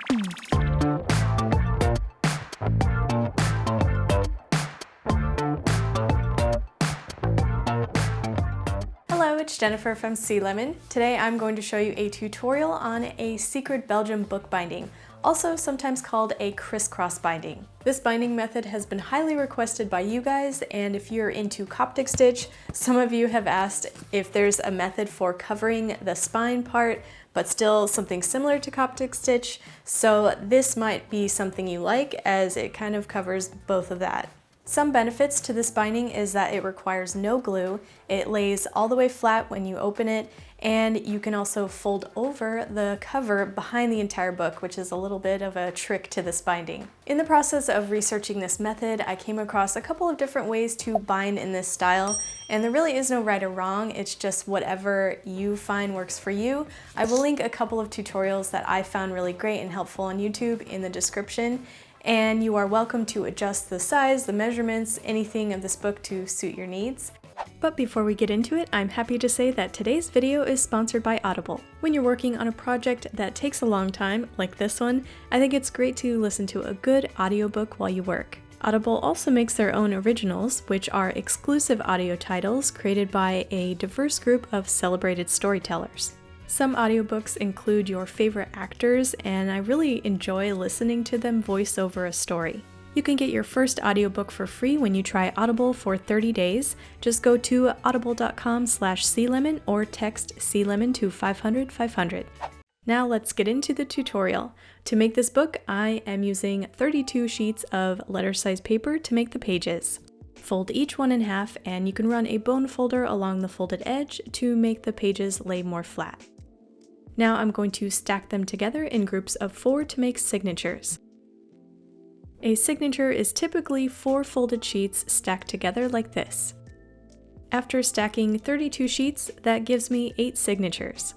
Hello, it's Jennifer from Sea Lemon. Today I'm going to show you a tutorial on a secret Belgian bookbinding, also sometimes called a crisscross binding. This binding method has been highly requested by you guys, and if you're into Coptic stitch, some of you have asked if there's a method for covering the spine part, but still something similar to Coptic stitch, so this might be something you like as it kind of covers both of that. Some benefits to this binding is that it requires no glue, it lays all the way flat when you open it, and you can also fold over the cover behind the entire book, which is a little bit of a trick to this binding. In the process of researching this method, I came across a couple of different ways to bind in this style, and there really is no right or wrong, it's just whatever you find works for you. I will link a couple of tutorials that I found really great and helpful on YouTube in the description, and you are welcome to adjust the size, the measurements, anything of this book to suit your needs. But before we get into it, I'm happy to say that today's video is sponsored by Audible. When you're working on a project that takes a long time, like this one, I think it's great to listen to a good audiobook while you work. Audible also makes their own originals, which are exclusive audio titles created by a diverse group of celebrated storytellers. Some audiobooks include your favorite actors, and I really enjoy listening to them voice over a story. You can get your first audiobook for free when you try Audible for 30 days. Just go to audible.com/sealemon or text sealemon to 500-500. Now let's get into the tutorial. To make this book, I am using 32 sheets of letter-size paper to make the pages. Fold each one in half, and you can run a bone folder along the folded edge to make the pages lay more flat. Now I'm going to stack them together in groups of 4 to make signatures. A signature is typically 4 folded sheets stacked together like this. After stacking 32 sheets, that gives me 8 signatures.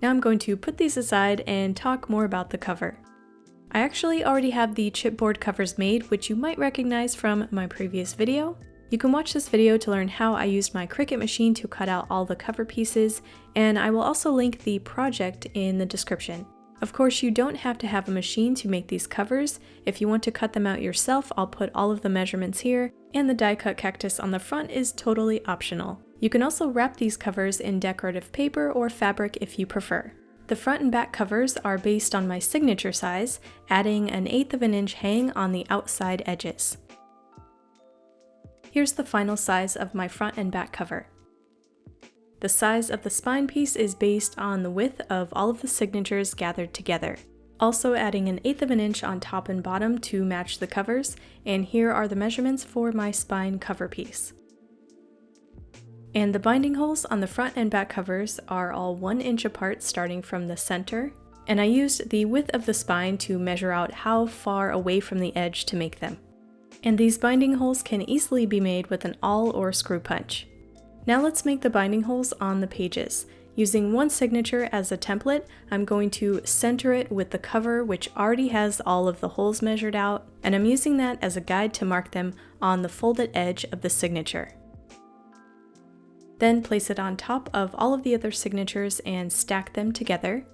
Now I'm going to put these aside and talk more about the cover. I actually already have the chipboard covers made, which you might recognize from my previous video. You can watch this video to learn how I used my Cricut machine to cut out all the cover pieces, and I will also link the project in the description. Of course, you don't have to have a machine to make these covers. If you want to cut them out yourself, I'll put all of the measurements here, and the die-cut cactus on the front is totally optional. You can also wrap these covers in decorative paper or fabric if you prefer. The front and back covers are based on my signature size, adding an 1/8 of an inch hang on the outside edges. Here's the final size of my front and back cover. The size of the spine piece is based on the width of all of the signatures gathered together. Also adding an 1/8 of an inch on top and bottom to match the covers, and here are the measurements for my spine cover piece. And the binding holes on the front and back covers are all 1 inch apart starting from the center, and I used the width of the spine to measure out how far away from the edge to make them. And these binding holes can easily be made with an awl or screw punch. Now let's make the binding holes on the pages. Using one signature as a template, I'm going to center it with the cover, which already has all of the holes measured out, and I'm using that as a guide to mark them on the folded edge of the signature. Then place it on top of all of the other signatures and stack them together.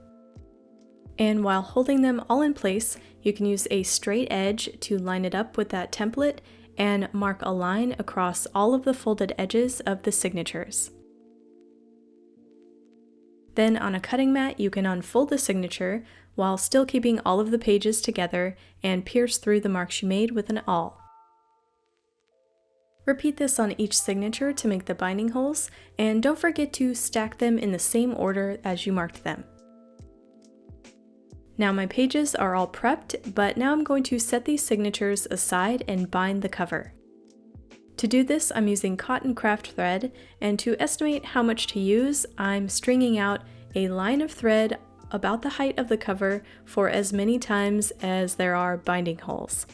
And while holding them all in place, you can use a straight edge to line it up with that template and mark a line across all of the folded edges of the signatures. Then on a cutting mat, you can unfold the signature while still keeping all of the pages together and pierce through the marks you made with an awl. Repeat this on each signature to make the binding holes, and don't forget to stack them in the same order as you marked them. Now my pages are all prepped, but now I'm going to set these signatures aside and bind the cover. To do this, I'm using cotton craft thread, and to estimate how much to use, I'm stringing out a line of thread about the height of the cover for as many times as there are binding holes.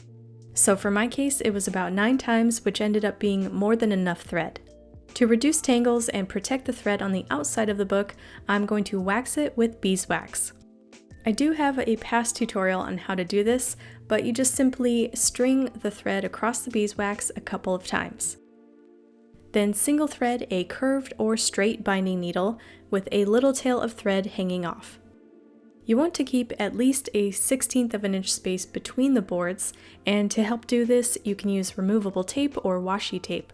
So for my case, it was about 9 times, which ended up being more than enough thread. To reduce tangles and protect the thread on the outside of the book, I'm going to wax it with beeswax. I do have a past tutorial on how to do this, but you just simply string the thread across the beeswax a couple of times. Then single thread a curved or straight binding needle with a little tail of thread hanging off. You want to keep at least a 1/16 of an inch space between the boards, and to help do this, you can use removable tape or washi tape.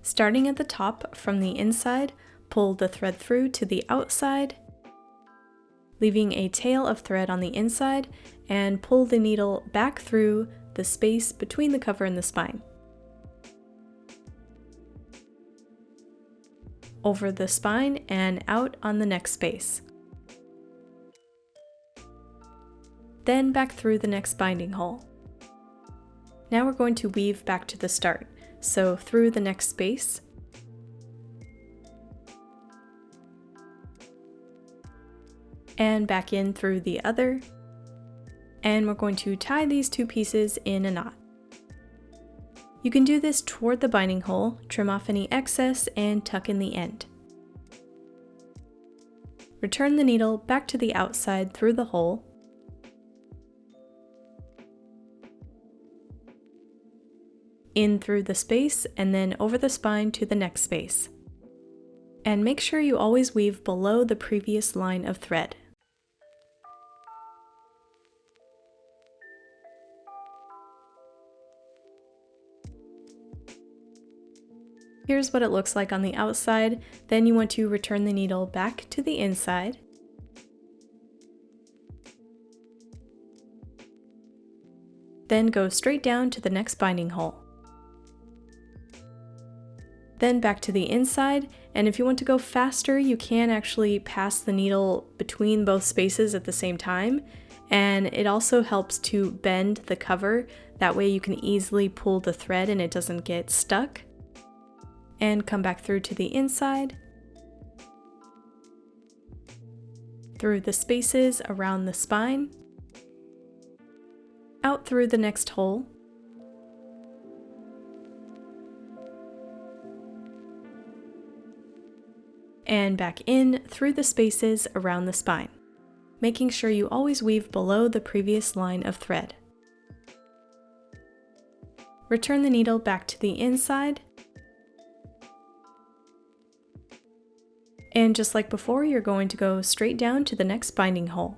Starting at the top from the inside, pull the thread through to the outside, leaving a tail of thread on the inside, and pull the needle back through the space between the cover and the spine. Over the spine and out on the next space. Then back through the next binding hole. Now we're going to weave back to the start, so through the next space, and back in through the other, and we're going to tie these two pieces in a knot. You can do this toward the binding hole, trim off any excess, and tuck in the end. Return the needle back to the outside through the hole, in through the space, and then over the spine to the next space. And make sure you always weave below the previous line of thread. Here's what it looks like on the outside. Then you want to return the needle back to the inside. Then go straight down to the next binding hole. Then back to the inside, and if you want to go faster, you can actually pass the needle between both spaces at the same time, and it also helps to bend the cover. That way you can easily pull the thread and it doesn't get stuck. And come back through to the inside, through the spaces around the spine, out through the next hole, and back in through the spaces around the spine, making sure you always weave below the previous line of thread. Return the needle back to the inside, and just like before, you're going to go straight down to the next binding hole.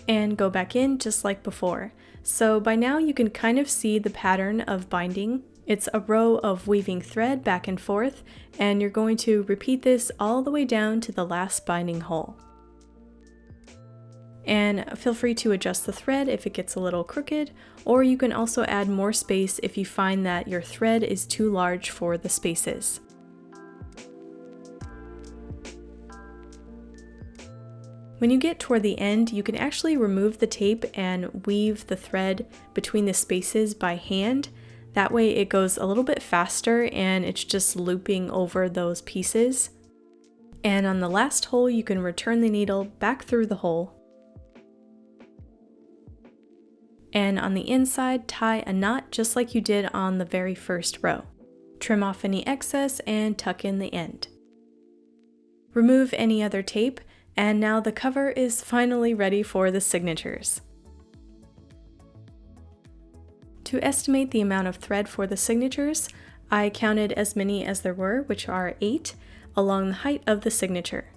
And go back in just like before. So by now you can kind of see the pattern of binding. It's a row of weaving thread back and forth, and you're going to repeat this all the way down to the last binding hole. And feel free to adjust the thread if it gets a little crooked, or you can also add more space if you find that your thread is too large for the spaces. When you get toward the end, you can actually remove the tape and weave the thread between the spaces by hand. That way it goes a little bit faster and it's just looping over those pieces. And on the last hole, you can return the needle back through the hole. And on the inside, tie a knot just like you did on the very first row. Trim off any excess and tuck in the end. Remove any other tape. And now the cover is finally ready for the signatures. To estimate the amount of thread for the signatures, I counted as many as there were, which are 8, along the height of the signature.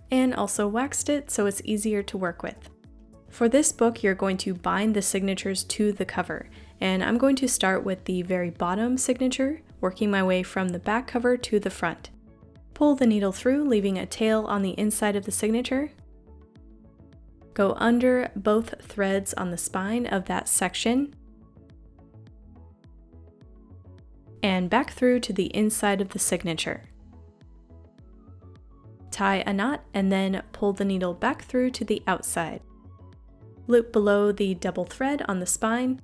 And also waxed it so it's easier to work with. For this book, you're going to bind the signatures to the cover, and I'm going to start with the very bottom signature, working my way from the back cover to the front. Pull the needle through, leaving a tail on the inside of the signature. Go under both threads on the spine of that section, and back through to the inside of the signature. Tie a knot and then pull the needle back through to the outside. Loop below the double thread on the spine.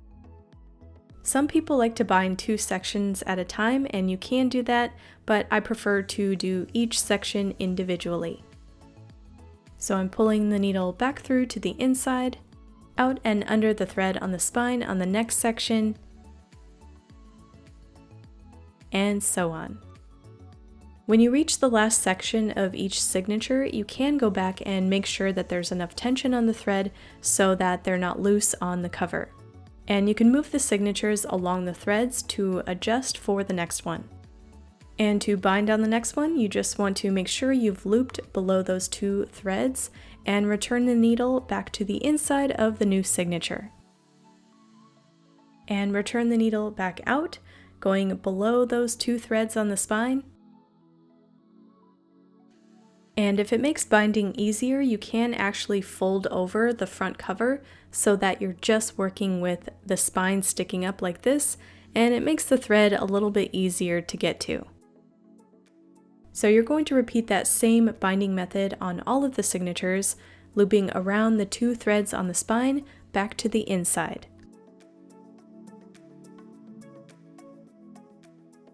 Some people like to bind 2 sections at a time, and you can do that, but I prefer to do each section individually. So I'm pulling the needle back through to the inside, out and under the thread on the spine on the next section, and so on. When you reach the last section of each signature, you can go back and make sure that there's enough tension on the thread so that they're not loose on the cover. And you can move the signatures along the threads to adjust for the next one. And to bind on the next one, you just want to make sure you've looped below those 2 threads and return the needle back to the inside of the new signature. And return the needle back out, going below those 2 threads on the spine. And if it makes binding easier, you can actually fold over the front cover so that you're just working with the spine sticking up like this, and it makes the thread a little bit easier to get to. So you're going to repeat that same binding method on all of the signatures, looping around the 2 threads on the spine back to the inside.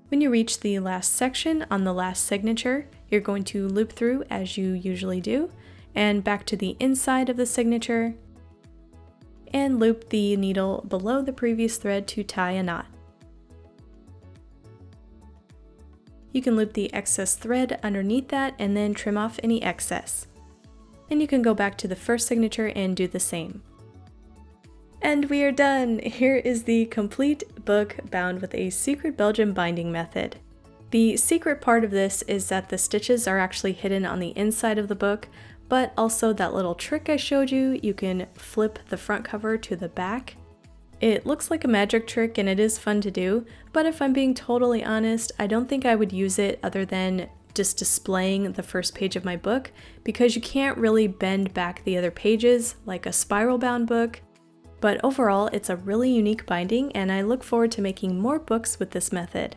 When you reach the last section on the last signature, you're going to loop through as you usually do, and back to the inside of the signature, and loop the needle below the previous thread to tie a knot. You can loop the excess thread underneath that and then trim off any excess. And you can go back to the first signature and do the same. And we are done! Here is the complete book bound with a secret Belgian binding method. The secret part of this is that the stitches are actually hidden on the inside of the book, but also that little trick I showed you, you can flip the front cover to the back. It looks like a magic trick and it is fun to do, but if I'm being totally honest, I don't think I would use it other than just displaying the first page of my book, because you can't really bend back the other pages like a spiral bound book. But overall, it's a really unique binding and I look forward to making more books with this method.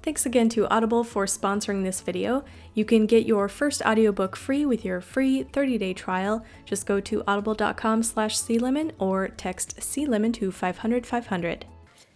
Thanks again to Audible for sponsoring this video. You can get your first audiobook free with your free 30-day trial. Just go to audible.com/clemon or text clemon to 500-500.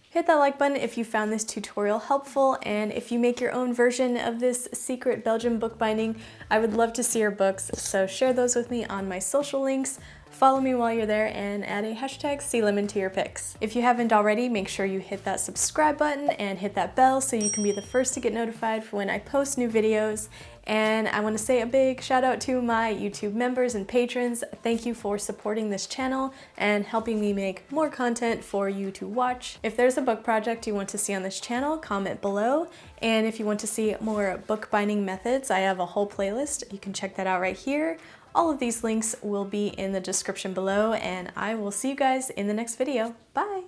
Hit that like button if you found this tutorial helpful, and if you make your own version of this secret Belgian bookbinding, I would love to see your books, so share those with me on my social links. Follow me while you're there and add a hashtag #clemon to your pics. If you haven't already, make sure you hit that subscribe button and hit that bell so you can be the first to get notified for when I post new videos. And I want to say a big shout out to my YouTube members and patrons. Thank you for supporting this channel and helping me make more content for you to watch. If there's a book project you want to see on this channel, comment below. And if you want to see more bookbinding methods, I have a whole playlist. You can check that out right here. All of these links will be in the description below, and I will see you guys in the next video. Bye!